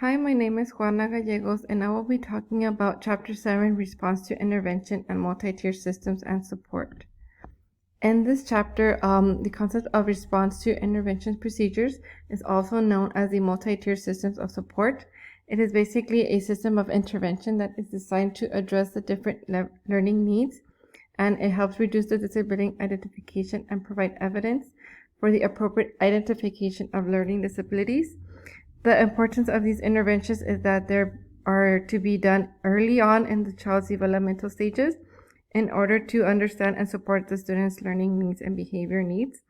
Hi, my name is Juana Gallegos, and I will be talking about Chapter 7, Response to Intervention and Multi-Tier Systems and Support. In this chapter, the concept of response to intervention procedures is also known as the multi-tier systems of support. It is basically a system of intervention that is designed to address the different learning needs, and it helps reduce the disability identification and provide evidence for the appropriate identification of learning disabilities. The importance of these interventions is that they are to be done early on in the child's developmental stages in order to understand and support the student's learning needs and behavior needs.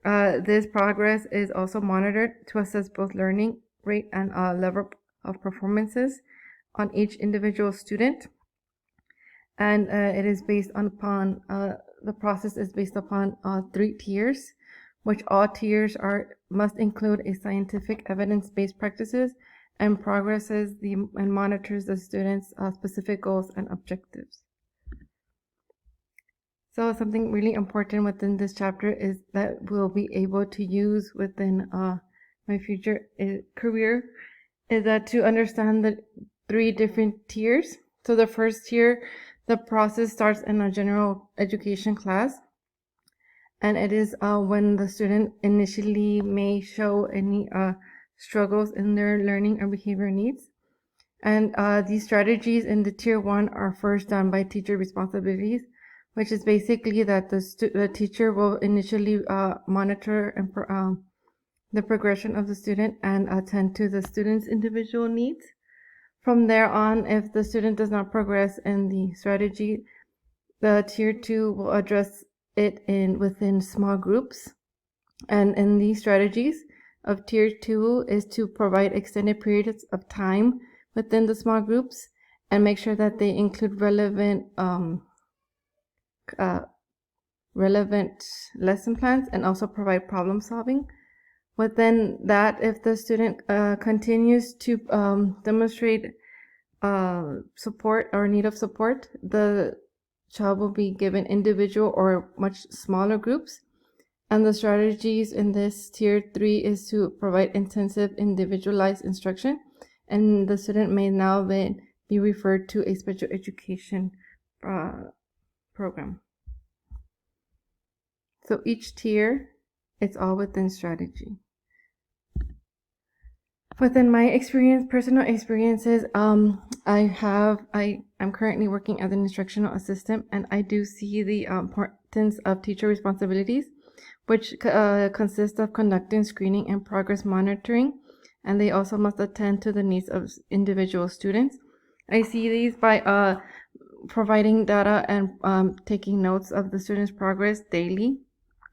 This progress is also monitored to assess both learning rate and level of performances on each individual student. And it is based upon, the process is based upon 3 tiers, which all tiers must include a scientific evidence-based practices and progresses and monitors the students' specific goals and objectives. So something really important within this chapter is that we'll be able to use within my future career is that to understand the 3 different tiers. So the first tier, the process starts in a general education class, and it is when the student initially may show any struggles in their learning or behavior needs. And these strategies in the tier 1 are first done by teacher responsibilities, which is basically that the teacher will initially monitor and the progression of the student and attend to the student's individual needs. From there on, if the student does not progress in the strategy, the tier 2 will address it within small groups. And in these strategies of tier 2 is to provide extended periods of time within the small groups and make sure that they include relevant lesson plans and also provide problem solving. Within that, if the student continues to demonstrate support or need of support, the child will be given individual or much smaller groups. And the strategies in this tier 3 is to provide intensive individualized instruction, and the student may now then be referred to a special education program. So each tier, it's all within strategy. Within my personal experiences, I'm currently working as an instructional assistant, and I do see the importance of teacher responsibilities, which consist of conducting screening and progress monitoring, and they also must attend to the needs of individual students. I see these by providing data and taking notes of the students' progress daily,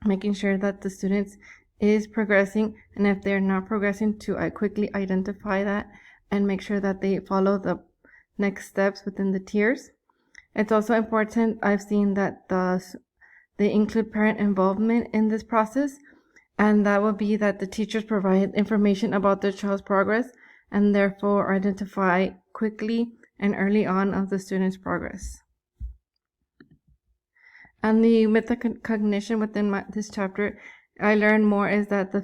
making sure that the students is progressing, and if they're not progressing, to quickly identify that and make sure that they follow the next steps within the tiers. It's also important, I've seen that they include parent involvement in this process, and that would be that the teachers provide information about their child's progress and therefore identify quickly and early on of the student's progress. And the metacognition within this chapter I learned more is that the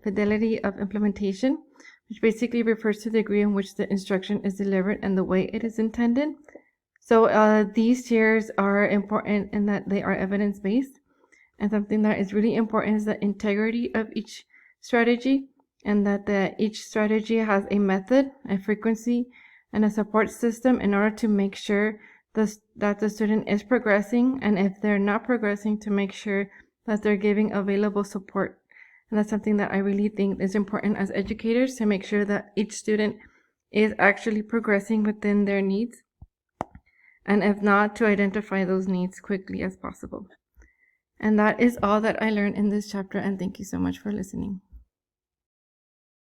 fidelity of implementation, which basically refers to the degree in which the instruction is delivered and the way it is intended. So these tiers are important in that they are evidence-based, and something that is really important is the integrity of each strategy, and that each strategy has a method, a frequency, and a support system in order to make sure that the student is progressing, and if they're not progressing, to make sure that they're giving available support. And that's something that I really think is important as educators, to make sure that each student is actually progressing within their needs, and if not, to identify those needs quickly as possible. And that is all that I learned in this chapter, and thank you so much for listening.